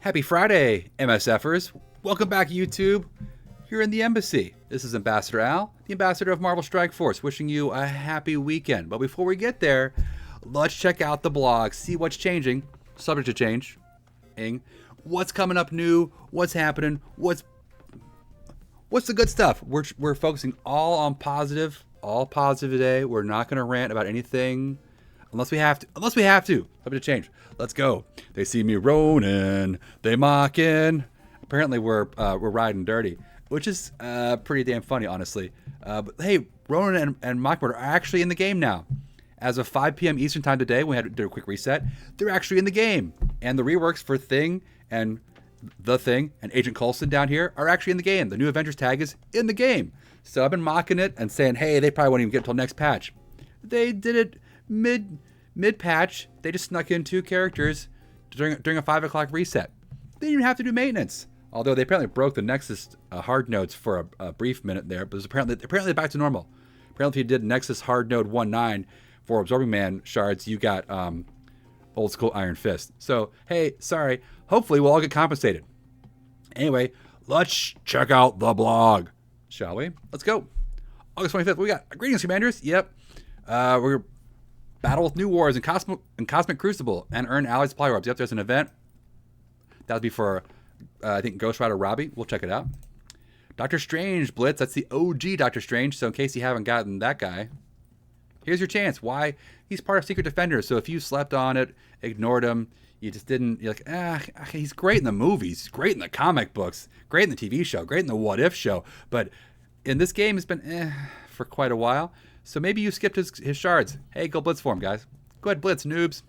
Happy Friday, MSFers. Welcome back, YouTube. Here in the Embassy. This is Ambassador Al, the Ambassador of Marvel Strike Force, wishing you a happy weekend. But before we get there, let's check out the blog, see what's changing, subject to change, what's coming up new, what's happening, what's the good stuff. We're focusing all on positive, all positive today. We're not going to rant about anything unless we have to. Subject to change. Let's go. They see me Ronin, they mocking. Apparently we're riding dirty, which is pretty damn funny, honestly. But hey, Ronin and Mockingbird are actually in the game now. As of 5 p.m. Eastern time today, we had to do a quick reset. They're actually in the game, and the reworks for Thing and the Thing and Agent Coulson down here are actually in the game. The new Avengers tag is in the game. So I've been mocking it and saying, hey, they probably won't even get until next patch. They did it mid patch. They just snuck in 2 characters during a 5 o'clock reset. They didn't even have to do maintenance. Although they apparently broke the Nexus hard nodes for a brief minute there, but apparently they're back to normal. Apparently, if you did Nexus hard node 1.9 for Absorbing Man shards, you got old school Iron Fist. So hey, sorry. Hopefully, we'll all get compensated. Anyway, let's check out the blog, shall we? Let's go. August 25th. We got greetings, Commanders. Yep, we're battle with New Wars and Cosmic Crucible and earn Allied Supply Orbs. Yep, there's an event. That'll be for I think Ghost Rider Robbie. We'll check it out. Doctor Strange Blitz. That's the OG Doctor Strange. So in case you haven't gotten that guy, here's your chance. Why? He's part of Secret Defenders. So if you slept on it, ignored him, you just didn't, you're like, he's great in the movies, great in the comic books, great in the TV show, great in the What If show. But in this game, it's been for quite a while. So maybe you skipped his shards. Hey, go Blitz for him, guys. Go ahead, Blitz, noobs.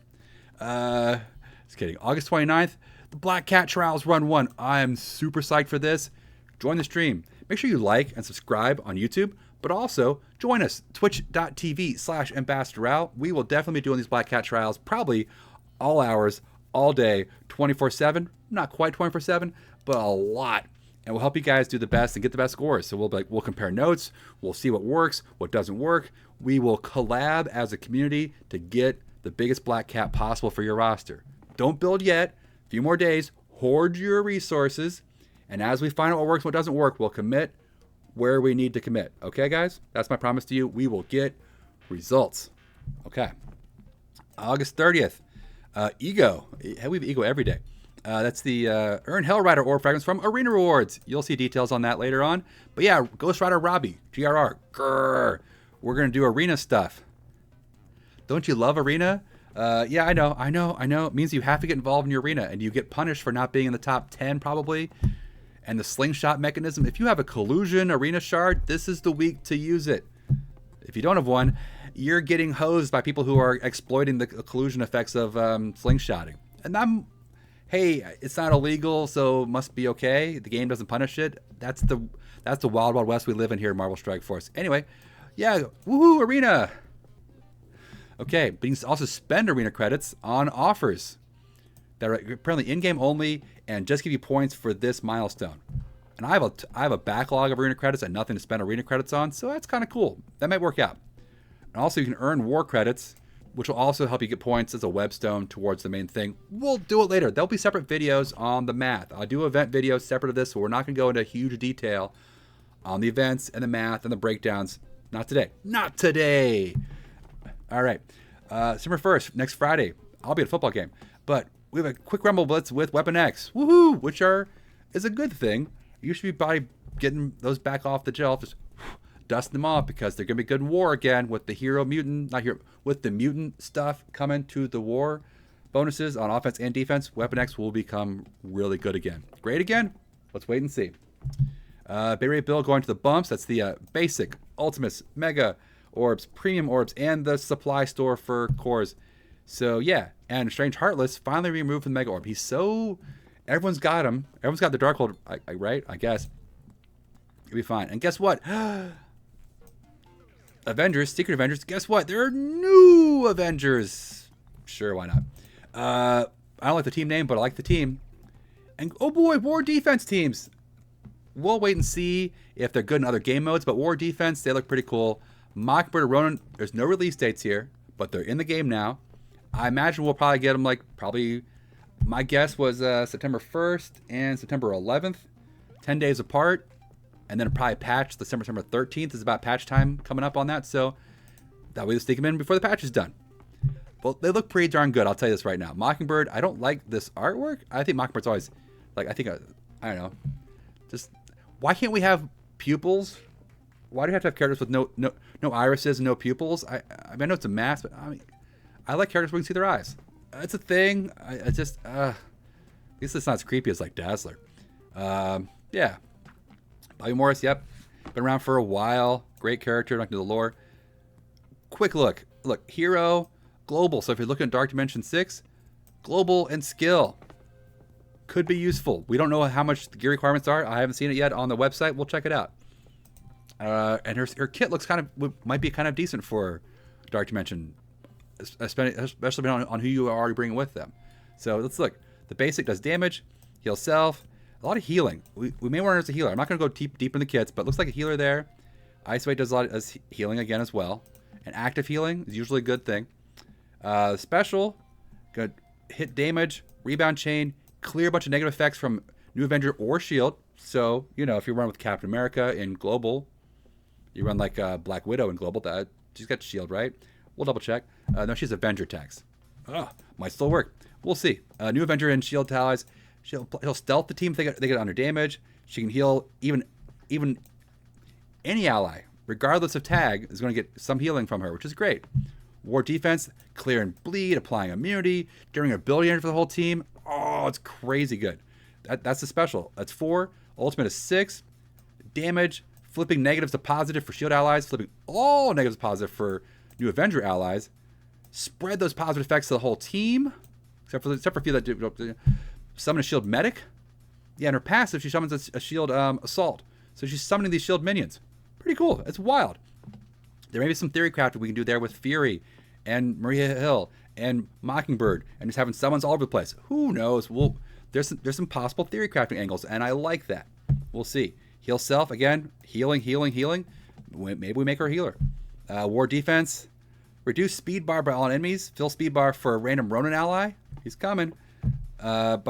Just kidding. August 29th. The Black Cat Trials Run 1. I'm super psyched for this. Join the stream. Make sure you like and subscribe on YouTube, but also join us, twitch.tv/AmbassadorAl. We will definitely be doing these Black Cat Trials probably all hours, all day, 24/7. Not quite 24/7, but a lot. And we'll help you guys do the best and get the best scores. So we'll compare notes. We'll see what works, what doesn't work. We will collab as a community to get the biggest Black Cat possible for your roster. Don't build yet. A few more days, hoard your resources, and as we find out what works and what doesn't work, we'll commit where we need to commit. Okay, guys? That's my promise to you. We will get results. Okay. August 30th, Ego. We have Ego every day. That's the Earn Hell Rider Orb Fragments from Arena Rewards. You'll see details on that later on. But yeah, Ghost Rider Robbie, GRR. Grrr. We're going to do Arena stuff. Don't you love Arena? Yeah, I know. It means you have to get involved in your arena, and you get punished for not being in the top 10 probably. And the slingshot mechanism, if you have a collusion arena shard, this is the week to use it. If you don't have one, you're getting hosed by people who are exploiting the collusion effects of slingshotting. And hey, it's not illegal, so it must be okay. The game doesn't punish it. That's the wild, wild west we live in here in Marvel Strike Force. Anyway, yeah, woohoo, arena. Okay, but you can also spend arena credits on offers that are apparently in-game only and just give you points for this milestone. And I have a backlog of arena credits and nothing to spend arena credits on, so that's kind of cool. That might work out. And also you can earn war credits, which will also help you get points as a webstone towards the main thing. We'll do it later. There'll be separate videos on the math. I'll do event videos separate of this, so we're not going to go into huge detail on the events and the math and the breakdowns. Not today. Not today! All right, December 1st, next Friday, I'll be at a football game. But we have a quick Rumble Blitz with Weapon X, woohoo, which is a good thing. You should be probably getting those back off the shelf, just dusting them off because they're going to be good in war again with the with the mutant stuff coming to the war bonuses on offense and defense. Weapon X will become really good again. Great again? Let's wait and see. Bay Rate Bill going to the bumps. That's the basic, Ultimates, Mega Orbs, Premium Orbs, and the supply store for cores. So yeah, and Strange Heartless finally removed from the Mega Orb. Everyone's got him. Everyone's got the Darkhold, right? I guess. It'll be fine. And guess what? Avengers, Secret Avengers, guess what? There are new Avengers. Sure, why not? I don't like the team name, but I like the team. And oh boy, War Defense teams. We'll wait and see if they're good in other game modes, but War Defense, they look pretty cool. Mockingbird or Ronin, there's no release dates here, but they're in the game now. I imagine we'll probably get them My guess was September 1st and September 11th, 10 days apart, and then probably patch September 13th is about patch time coming up on that. So that way they sneak them in before the patch is done. Well, they look pretty darn good. I'll tell you this right now. Mockingbird, I don't like this artwork. I think Mockingbird's always like, I don't know. Just why can't we have pupils? Why do you have to have characters with no irises and no pupils? I mean, I know it's a mask, but I like characters where we can see their eyes. It's a thing. I just at least it's not as creepy as like Dazzler. Yeah. Bobby Morris, yep. Been around for a while. Great character, not to the lore. Quick look. Look, hero, global. So if you're looking at Dark Dimension 6, global and skill could be useful. We don't know how much the gear requirements are. I haven't seen it yet on the website. We'll check it out. And her kit looks might be kind of decent for Dark Dimension, especially on who you are already bringing with them. So let's look. The basic does damage, heal self, a lot of healing. We may want her as a healer. I'm not going to go deep in the kits, but it looks like a healer there. Ice Weight does a lot of healing again as well. And active healing is usually a good thing. Special, good hit damage, rebound chain, clear a bunch of negative effects from New Avenger or Shield. So, if you run with Captain America in Global, you run like Black Widow in Global, she's got Shield, right? We'll double check. No, she's Avenger tags. Might still work. We'll see. New Avenger in Shield allies. He'll stealth the team if they get under damage. She can heal even any ally, regardless of tag, is going to get some healing from her, which is great. War defense, clear and bleed, applying immunity, during ability energy for the whole team. Oh, it's crazy good. That's the special. That's 4. Ultimate is 6. Damage, flipping negatives to positive for Shield allies, flipping all negatives to positive for New Avenger allies. Spread those positive effects to the whole team, except for a few that do. Summon a Shield medic. Yeah, and her passive, she summons a Shield assault. So she's summoning these Shield minions. Pretty cool. It's wild. There may be some theory crafting we can do there with Fury and Maria Hill and Mockingbird and just having summons all over the place. Who knows? There's some possible theory crafting angles, and I like that. We'll see. Heal self, again, healing. Maybe we make her a healer. War defense, reduce speed bar by all enemies, fill speed bar for a random Ronin ally. He's coming. Ronin's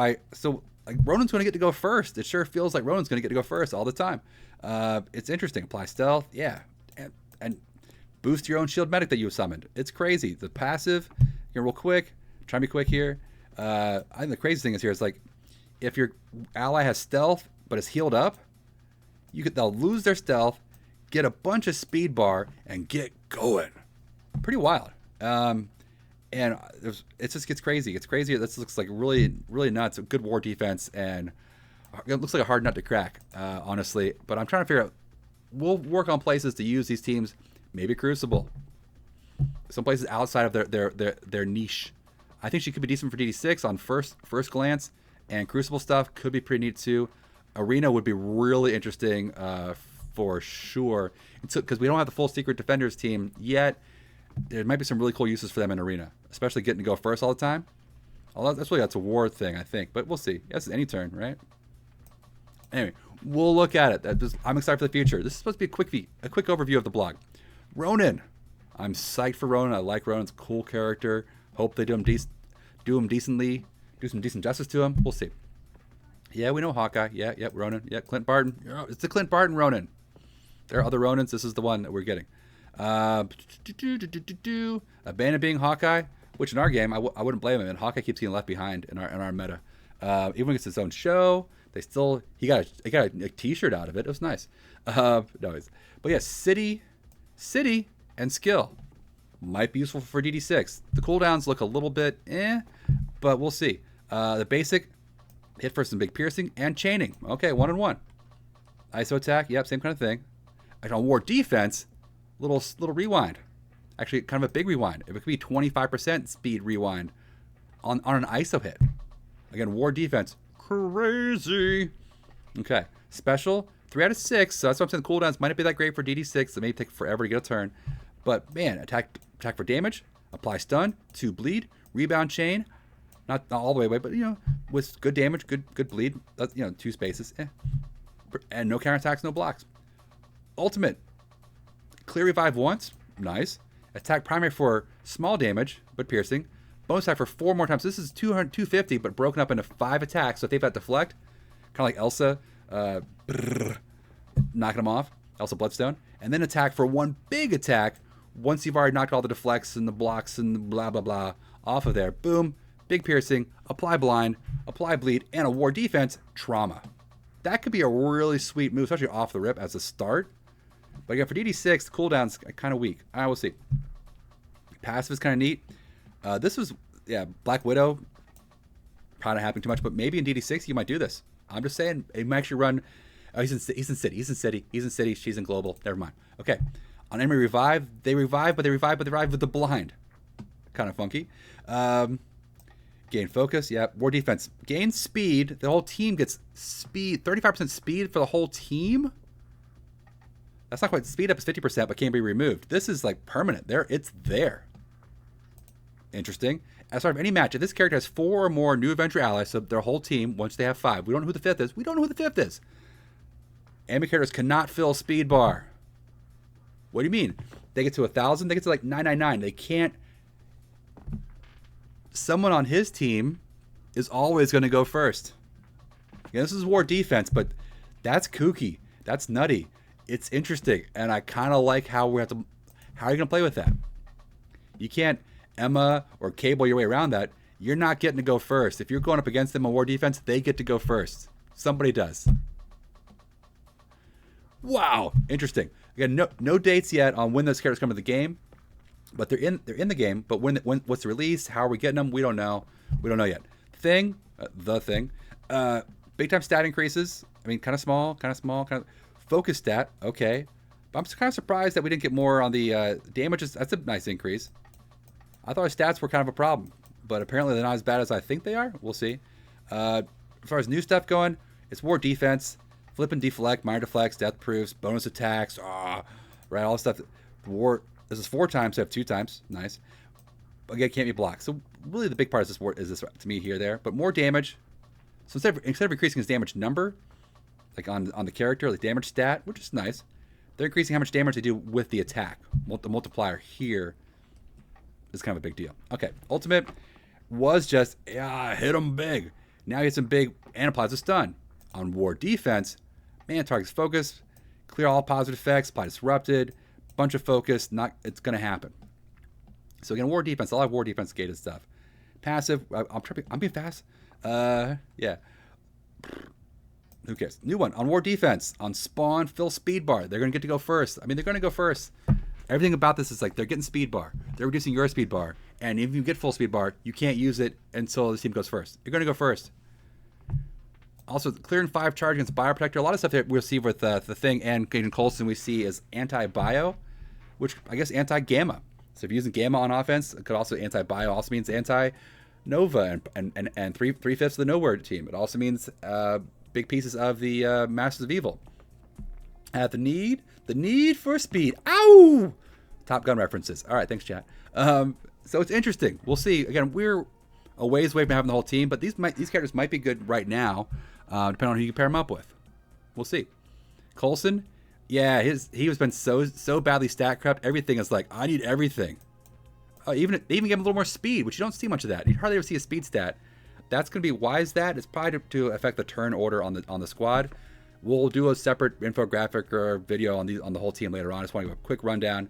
going to get to go first. It sure feels like Ronin's going to get to go first all the time. It's interesting. Apply stealth, yeah, and boost your own Shield medic that you summoned. It's crazy. The passive, here real quick. Try to be quick here. I think the crazy thing is here is like, if your ally has stealth but is healed up, they'll lose their stealth, get a bunch of speed bar, and get going. Pretty wild. And it just gets crazy. It's crazy. This looks like really, really nuts. A good war defense, and it looks like a hard nut to crack, honestly. But I'm trying to figure out. We'll work on places to use these teams. Maybe Crucible. Some places outside of their niche. I think she could be decent for DD6 on first glance, and Crucible stuff could be pretty neat too. Arena would be really interesting for sure, because we don't have the full Secret Defenders team yet. There might be some really cool uses for them in Arena, especially getting to go first all the time. Although that's a war thing, I think, but we'll see. That's any turn, right? Anyway, we'll look at it. I'm excited for the future. This is supposed to be a quick overview of the blog. Ronin. I'm psyched for Ronin. I like Ronin's cool character. Hope they do him decently, do some decent justice to him. We'll see. Yeah, we know Hawkeye. Yeah, Ronin. Yeah, Clint Barton. Yeah, it's the Clint Barton Ronin. There are other Ronins. This is the one that we're getting. Abandon being Hawkeye, which in our game I wouldn't blame him. And Hawkeye keeps getting left behind in our meta. Even when it's his own show, he got a T-shirt out of it. It was nice. But yeah, city, and skill might be useful for DD6. The cooldowns look a little bit but we'll see. The basic hit for some big piercing and chaining. Okay, 1-on-1. ISO attack, yep, same kind of thing. On war defense, little rewind. Actually, kind of a big rewind. If it could be 25% speed rewind on an ISO hit. Again, war defense, crazy. Okay, special, 3 out of 6. So that's what I'm saying. The cooldowns might not be that great for DD6. It may take forever to get a turn. But man, attack for damage, apply stun, 2 bleed, rebound chain. Not all the way away, but with good damage, good bleed. That's 2 spaces. And no counterattacks, no blocks. Ultimate. Clear revive once. Nice. Attack primary for small damage, but piercing. bonus attack for 4 more times. This is 250, but broken up into 5 attacks. So if they've got deflect, kind of like Elsa, knocking them off, Elsa Bloodstone, and then attack for 1 big attack once you've already knocked all the deflects and the blocks and the blah, blah, blah off of there. Boom, big piercing, apply blind, apply bleed, and a war defense, trauma. That could be a really sweet move, especially off the rip as a start. But again, for DD6, the cooldown's kind of weak. I will see. Passive is kind of neat. This was, Black Widow. Probably not happening too much, but maybe in DD6 you might do this. I'm just saying, it might actually run. Oh, he's in city. She's in global. Never mind. Okay. On enemy revive, they revive with the blind. Kind of funky. Gain focus. Yeah. War defense. Gain speed. The whole team gets speed. 35% speed for the whole team. That's not quite. Speed up is 50%, but can't be removed. This is like permanent. It's there. Interesting. As part of any match, if this character has 4 or more new Avenger allies, so their whole team, once they have 5, we don't know who the 5th is. Enemy characters cannot fill speed bar. What do you mean? They get to 1,000. They get to like 999. They can't. Someone on his team is always going to go first. Yeah, this is war defense, but that's kooky. That's nutty. It's interesting, and I kind of like how we have to. How are you going to play with that? You can't Emma or Cable your way around that. You're not getting to go first. If you're going up against them on war defense, they get to go first. Somebody does. Wow, interesting. Again, no dates yet on when those characters come to the game, but they're in the game. But when what's the release? How are we getting them? We don't know. We don't know yet. The thing, big time stat increases. I mean, kind of small. Focus stat, okay. But I'm kind of surprised that we didn't get more on the damages. That's a nice increase. I thought our stats were kind of a problem, but apparently they're not as bad as I think they are. We'll see. As far as new stuff going, it's war defense, flip and deflect, minor deflects, death proofs, bonus attacks, right, all this stuff. War. This is 4 times, so I have 2 times. Nice. Again, can't be blocked. So really, the big part is this to me here, there. But more damage. So instead of increasing his damage number, like on the character, like damage stat, which is nice, they're increasing how much damage they do with the attack. The multiplier here is kind of a big deal. Okay, ultimate was just hit him big. Now he hits him big and applies a stun. On war defense, man, targets focus, clear all positive effects, apply disrupted, bunch of focus. It's gonna happen. So again, war defense, a lot of war defense gated stuff. Passive, I'm being fast. Yeah. Who cares? New one on war defense. On spawn, fill speed bar. They're going to get to go first. I mean, they're going to go first. Everything about this is like they're getting speed bar. They're reducing your speed bar. And if you get full speed bar, you can't use it until the team goes first. You're going to go first. Also, clearing 5 charge against Bioprotector. A lot of stuff that we'll see with the thing and Coulson we see is anti-bio, which I guess anti-gamma. So if you're using gamma on offense, it could also anti-bio. Also means anti-nova and 3/5 of the nowhere team. It also means big pieces of the Masters of Evil. The need for speed. Ow! Top Gun references. All right, thanks, chat. So it's interesting. We'll see. Again, we're a ways away from having the whole team, but these characters might be good right now, depending on who you pair them up with. We'll see. Coulson, yeah, he has been so badly stat crept. Everything is like, I need everything. They even gave him a little more speed, which you don't see much of that. You hardly ever see a speed stat. That's going to be why is that? It's probably to affect the turn order on the squad. We'll do a separate infographic or video on the whole team later on. I just want to do a quick rundown.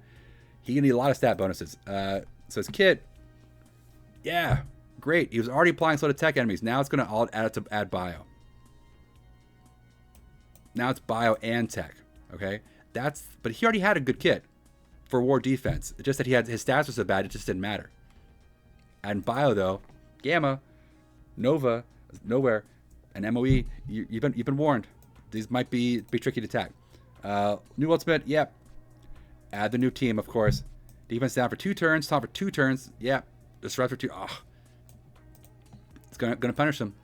He's going to need a lot of stat bonuses. So his kit, yeah, great. He was already applying slow to tech enemies. Now it's going to add bio. Now it's bio and tech. Okay, but he already had a good kit for war defense. It's just that his stats were so bad it just didn't matter. And bio though, gamma, nova, nowhere, and MOE. You've been warned. These might be tricky to attack. New ultimate, yep. Add the new team, of course. Defense down for 2 turns. Top for 2 turns. Yep. Disrupt for 2. Oh. It's gonna punish them.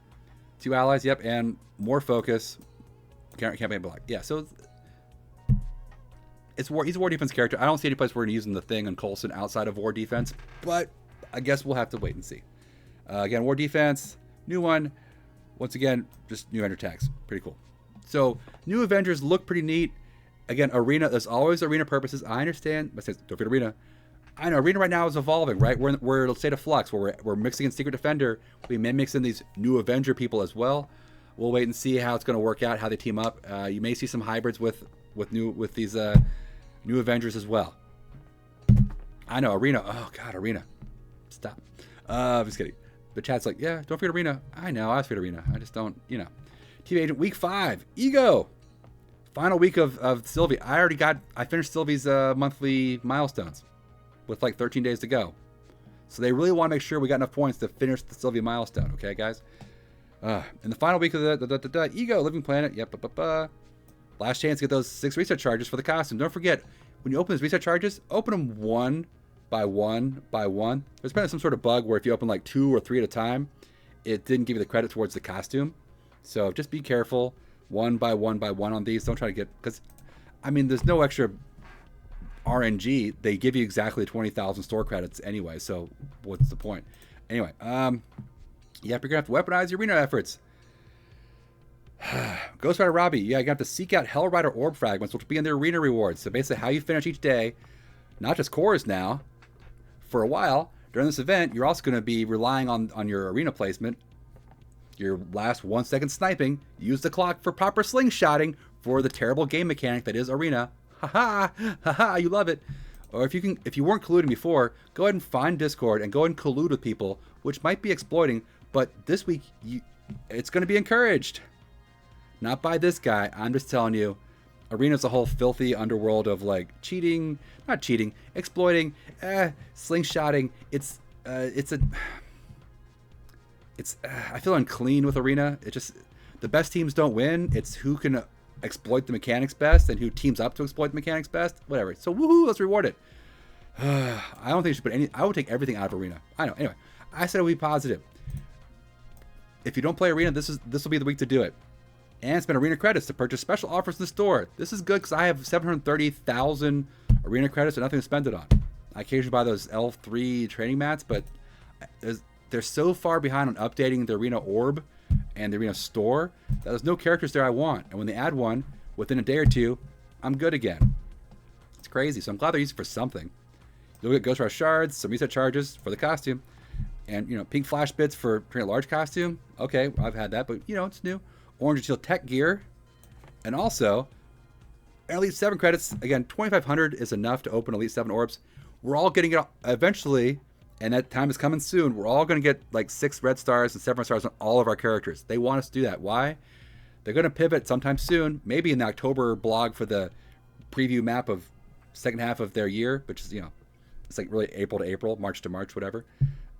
2 allies, yep, and more focus. Can't be block. Yeah, so he's a war defense character. I don't see any place we're gonna use the thing on Coulson outside of war defense, but I guess we'll have to wait and see. Again, war defense, new one. Once again, just new enter tags. Pretty cool. So new Avengers look pretty neat. Again, arena. There's always arena purposes. I understand. But don't forget arena. I know Arena right now is evolving, right? We're in a state of flux where we're mixing in Secret Defender. We may mix in these new Avenger people as well. We'll wait and see how it's going to work out, how they team up. You may see some hybrids with these new Avengers as well. I know Arena. Oh God, Arena. Stop. I'm just kidding. The chat's like, yeah, don't forget Arena. I know, I forget Arena. I just don't, you know. TV Agent Week 5. Ego. Final week of Sylvie. I finished Sylvie's monthly milestones with like 13 days to go. So they really want to make sure we got enough points to finish the Sylvie milestone. Okay, guys? In the final week of the Ego, Living Planet. Yep. Last chance to get those 6 reset charges for the costume. Don't forget, when you open those reset charges, open them one by one by one. There's been some sort of bug where if you open like 2 or 3 at a time, it didn't give you the credit towards the costume. So just be careful, one by one by one on these. Don't try to get, because I mean, there's no extra RNG. They give you exactly 20,000 store credits anyway. So what's the point? Anyway, yep, you're gonna have to weaponize your arena efforts. Ghost Rider Robbie, yeah, you're gonna have to seek out Hell Rider orb fragments, which will be in the arena rewards. So basically, how you finish each day, not just cores now. For a while during this event, you're also going to be relying on your arena placement. Your last 1 second sniping, use the clock for proper slingshotting for the terrible game mechanic that is arena. Ha, you love it. Or if you weren't colluding before, go ahead and find Discord and go ahead and collude with people, which might be exploiting, but this week it's going to be encouraged. Not by this guy. I'm just telling you, arena's a whole filthy underworld of like exploiting, slingshotting. I feel unclean with arena. It just, the best teams don't win. It's who can exploit the mechanics best and who teams up to exploit the mechanics best. Whatever. So woohoo, let's reward it. I don't think you should put I would take everything out of arena. I know. Anyway, I said it would be positive. If you don't play arena, this will be the week to do it. And spend arena credits to purchase special offers in the store. This is good because I have 730,000 arena credits and nothing to spend it on. I occasionally buy those L3 training mats, but they're so far behind on updating the arena orb and the arena store that there's no characters there I want. And when they add one, within a day or two, I'm good again. It's crazy. So I'm glad they're using it for something. You'll get Ghost Rush shards, some reset charges for the costume, and pink flash bits for a large costume. Okay, I've had that, but it's new. Orange and Teal Tech gear, and also Elite 7 credits. Again, 2,500 is enough to open Elite 7 orbs. We're all getting it eventually, and that time is coming soon. We're all going to get like 6 red stars and 7 red stars on all of our characters. They want us to do that. Why? They're going to pivot sometime soon, maybe in the October blog for the preview map of second half of their year, which is, it's like really April to April, March to March, whatever.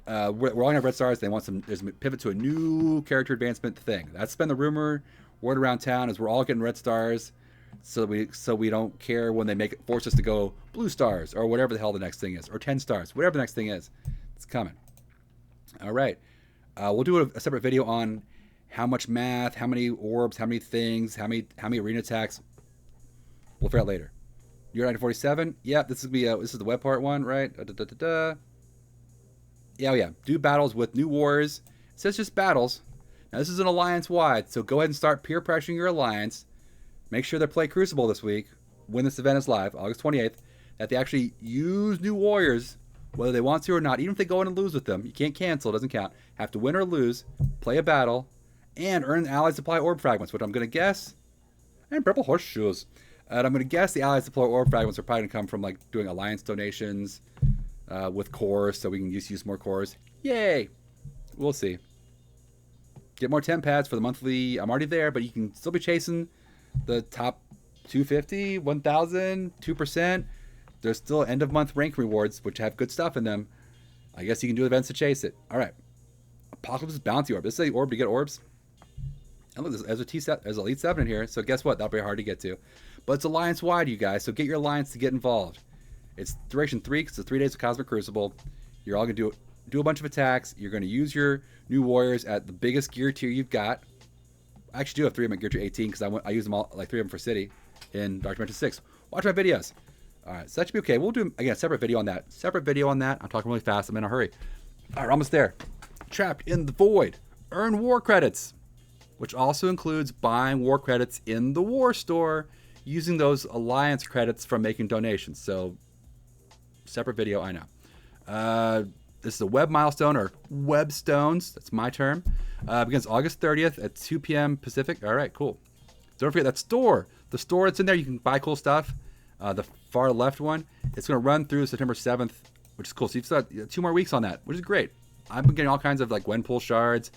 We're all gonna have red stars. They want there's a pivot to a new character advancement thing. That's been the rumor. Word around town is we're all getting red stars, so we don't care when they force us to go blue stars or whatever the hell the next thing is, or 10 stars, whatever the next thing is. It's coming. All right, we'll do a separate video on how much math, how many orbs, how many things, how many arena attacks. We'll figure out later. Year 1947. Yeah, this is the web part one, right? Yeah. Do battles with new warriors. It says just battles. Now this is an alliance wide, so go ahead and start peer pressuring your alliance. Make sure they play Crucible this week when this event is live, August 28th, that they actually use new warriors, whether they want to or not. Even if they go in and lose with them, you can't cancel, it doesn't count. Have to win or lose, play a battle, and earn allies supply orb fragments, which I'm going to guess, and purple horseshoes. And I'm going to guess the allies supply orb fragments are probably going to come from like doing alliance donations, with cores, so we can use more cores. Yay! We'll see. Get more 10 pads for the monthly. I'm already there, but you can still be chasing the top 250, 1,000, 2%. There's still end of month rank rewards, which have good stuff in them. I guess you can do events to chase it. All right. Apocalypse Bounty Orb. This is the orb to get orbs. And look, there's Elite 7 in here, so guess what? That'll be hard to get to. But it's alliance wide, you guys, so get your alliance to get involved. It's duration 3 because it's 3 days of Cosmic Crucible. You're all going to do a bunch of attacks. You're going to use your new warriors at the biggest gear tier you've got. I actually do have 3 of them at gear tier 18 because I use them all, like 3 of them for City in Dark Dimension 6. Watch my videos. All right, so that should be okay. We'll do, again, a separate video on that. I'm talking really fast. I'm in a hurry. All right, we're almost there. Trapped in the Void. Earn war credits, which also includes buying war credits in the war store using those alliance credits from making donations. So Separate video, I know. This is a web milestone, or web stones. That's my term. Begins August 30th at 2 p.m. Pacific. All right, cool. Don't forget that store. The store that's in there, you can buy cool stuff. The far left one, it's going to run through September 7th, which is cool. So you've still got 2 more weeks on that, which is great. I've been getting all kinds of like Gwenpool shards,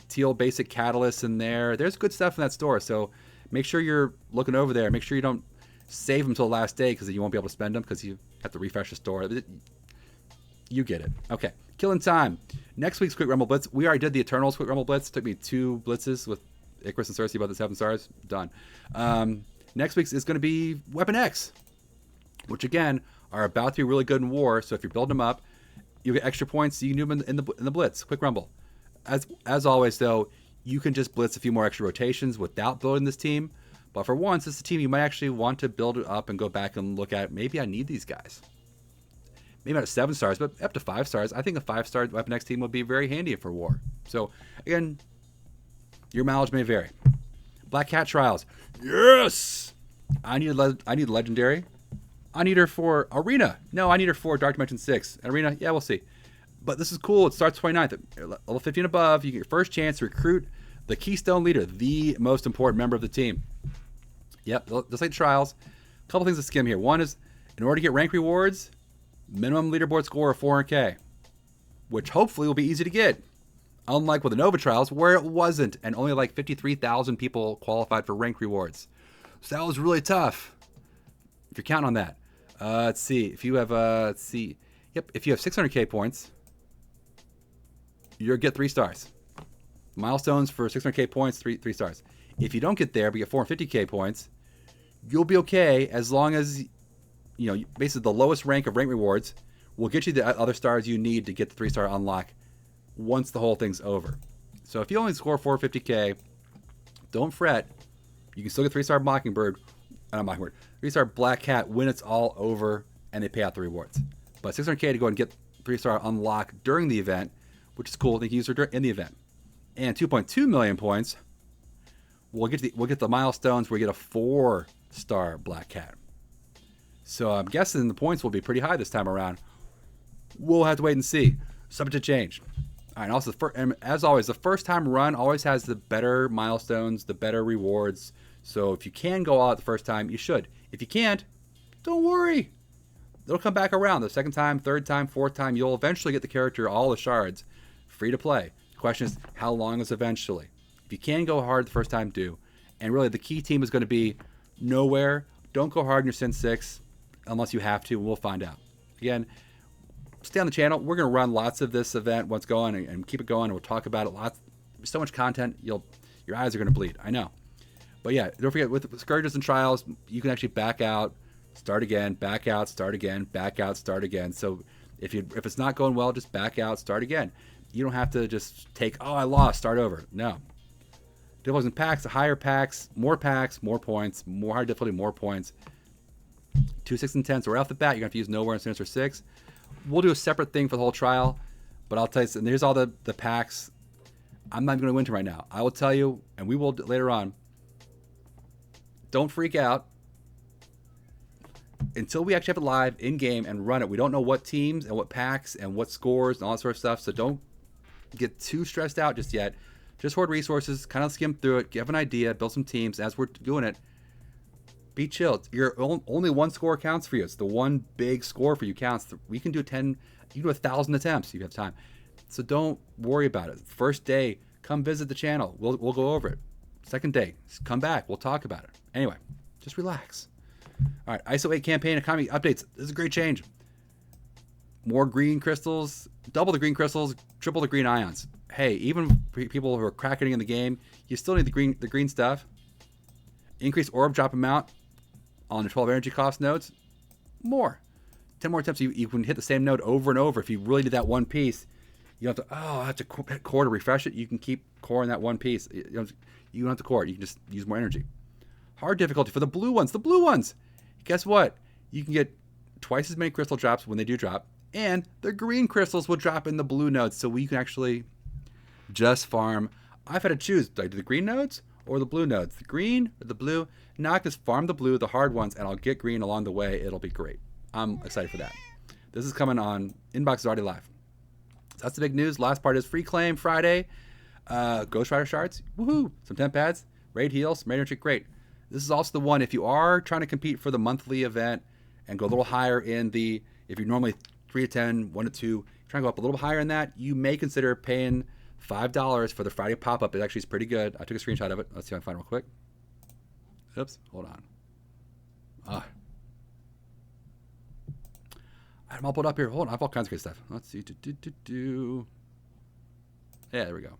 teal basic catalysts in there. There's good stuff in that store. So make sure you're looking over there. Make sure you don't save them until the last day, because you won't be able to spend them because you have to refresh the store. You get it. Okay. Killing time. Next week's Quick Rumble Blitz. We already did the Eternals Quick Rumble Blitz. It took me 2 blitzes with Icarus and Cersei about the 7 stars. Done. Next week's is going to be Weapon X, which again are about to be really good in war. So if you're building them up, you get extra points. So you can do them in the Blitz, Quick Rumble. As always, though, you can just blitz a few more extra rotations without building this team. But for once, it's a team you might actually want to build it up and go back and look at. Maybe I need these guys. Maybe not at 7 stars, but up to 5 stars. I think a 5-star Weapon X team would be very handy for war. So again, your mileage may vary. Black Cat Trials. Yes! I need Legendary. I need her for Arena. No, I need her for Dark Dimension 6. Arena, yeah, we'll see. But this is cool. It starts 29th. At level 50 and above, you get your first chance to recruit the Keystone Leader, the most important member of the team. Yep, just like the Trials. A couple things to skim here. One is, in order to get rank rewards, minimum leaderboard score of 400k, which hopefully will be easy to get. Unlike with the Nova Trials, where it wasn't, and only like 53,000 people qualified for rank rewards. So that was really tough, if you're counting on that. Let's see. If you have, Yep, if you have 600k points, you'll get 3 stars. Milestones for 600k points, 3 stars. If you don't get there, but you get 450k points, you'll be okay, as long as, basically the lowest rank of rank rewards will get you the other stars you need to get the 3-star unlock once the whole thing's over. So if you only score 450k, don't fret. You can still get 3-star Mockingbird, 3-star Black Cat when it's all over and they pay out the rewards. But 600k to go and get 3-star unlock during the event, which is cool. They can use her in the event. And 2.2 million points, we'll get the milestones where you get a 4-star Black Cat. So I'm guessing the points will be pretty high this time around. We'll have to wait and see. Subject to change. All right, and also, and as always, the first time run always has the better milestones, the better rewards. So if you can go all out the first time, you should. If you can't, don't worry. They'll come back around. The second time, third time, fourth time, you'll eventually get the character, all the shards, free to play. The question is, how long is eventually? If you can go hard the first time, do. And really, the key team is going to be nowhere. Don't go hard in your Sin 6 unless you have to, and we'll find out. Again, stay on the channel. We're going to run lots of this event once going and keep it going, and we'll talk about it lots. There's so much content, your eyes are going to bleed. I know. But yeah, don't forget, with Scourges and Trials, you can actually back out, start again, back out, start again, back out, start again. So if it's not going well, just back out, start again. You don't have to just take, I lost, start over. No. Difficulties in packs, higher packs, more points, more high difficulty, more points. 2, 6, and 10. So right off the bat, you're going to have to use Nowhere and Sinister 6. We'll do a separate thing for the whole trial, but I'll tell you, and here's all the packs. I'm not even going to go into right now. I will tell you, and we will later on. Don't freak out. Until we actually have it live in-game and run it, we don't know what teams and what packs and what scores and all that sort of stuff, so don't get too stressed out just yet. Just hoard resources, kind of skim through it, give an idea, build some teams. As we're doing it, be chill. Only one score counts for you. It's the one big score for you counts. We can do 10, you can do 1,000 attempts if you have time. So don't worry about it. First day, come visit the channel. We'll go over it. Second day, come back. We'll talk about it. Anyway, just relax. All right, ISO 8 campaign economy updates. This is a great change. More green crystals, double the green crystals, triple the green ions. Hey, even for people who are cracking in the game, you still need the green stuff. Increase orb drop amount on the 12 energy cost nodes. More. 10 more attempts. You can hit the same node over and over. If you really did that one piece, you don't have to, I have to hit core to refresh it. You can keep core in that one piece. You don't have to core it. You can just use more energy. Hard difficulty for the blue ones. The blue ones. Guess what? You can get twice as many crystal drops when they do drop, and the green crystals will drop in the blue nodes, so we can actually just farm. I've had to choose. Do I do the green nodes or the blue nodes? The green or the blue? Now I can just farm the blue, the hard ones, and I'll get green along the way. It'll be great. I'm excited for that. This is coming on. Inbox is already live. So that's the big news. Last part is free claim Friday. Ghost Rider shards. Woohoo. Some temp pads. Raid heals. Raid trick. Great. This is also the one if you are trying to compete for the monthly event and go a little higher in the, if you're normally 3 to 10, 1 to 2, trying to go up a little higher in that, you may consider paying $5 for the Friday pop-up. It actually is pretty good. I took a screenshot of it. Let's see if I can find it real quick. Oops, hold on. I have them all pulled up here. Hold on, I have all kinds of good stuff. Let's see. Yeah, there we go.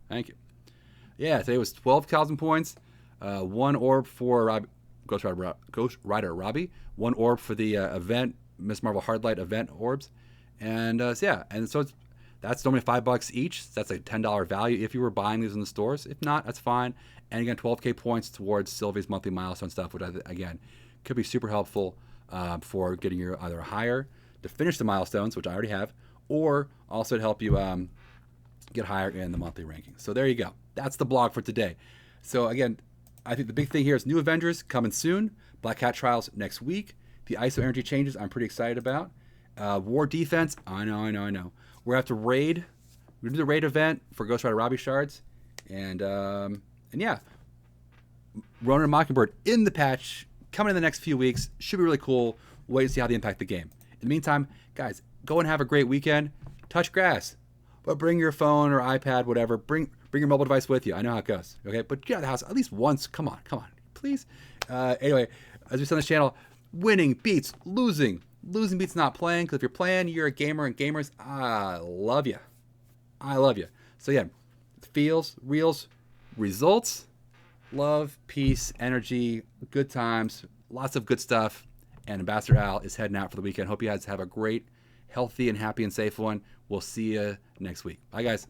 Thank you. Yeah, today was 12,000 points. 1 orb for Ghost Rider Robbie. 1 orb for the event, Miss Marvel Hardlight event orbs. And so that's normally $5 each. So that's a $10 value if you were buying these in the stores. If not, that's fine. And again, 12K points towards Sylvie's monthly milestone stuff, which again could be super helpful for getting you either higher to finish the milestones, which I already have, or also to help you get higher in the monthly rankings. So there you go. That's the blog for today. So again, I think the big thing here is new Avengers coming soon. Black Cat Trials next week. The ISO energy changes I'm pretty excited about. War defense, I know. We're going to have to raid. We're going to do the raid event for Ghost Rider Robbie shards. And yeah, Ronin and Mockingbird in the patch coming in the next few weeks. Should be really cool. Wait to see how they impact the game. In the meantime, guys, go and have a great weekend. Touch grass. But bring your phone or iPad, whatever. Bring your mobile device with you. I know how it goes. Okay, but get out of the house at least once. Come on, please. Anyway, as we said on this channel, winning beats losing. Losing beats not playing. Because if you're playing, you're a gamer, and gamers, I love you. So yeah, feels, reels, results, love, peace, energy, good times, lots of good stuff. And Ambassador Al is heading out for the weekend. Hope you guys have a great, healthy, and happy and safe one. We'll see you next week. Bye, guys.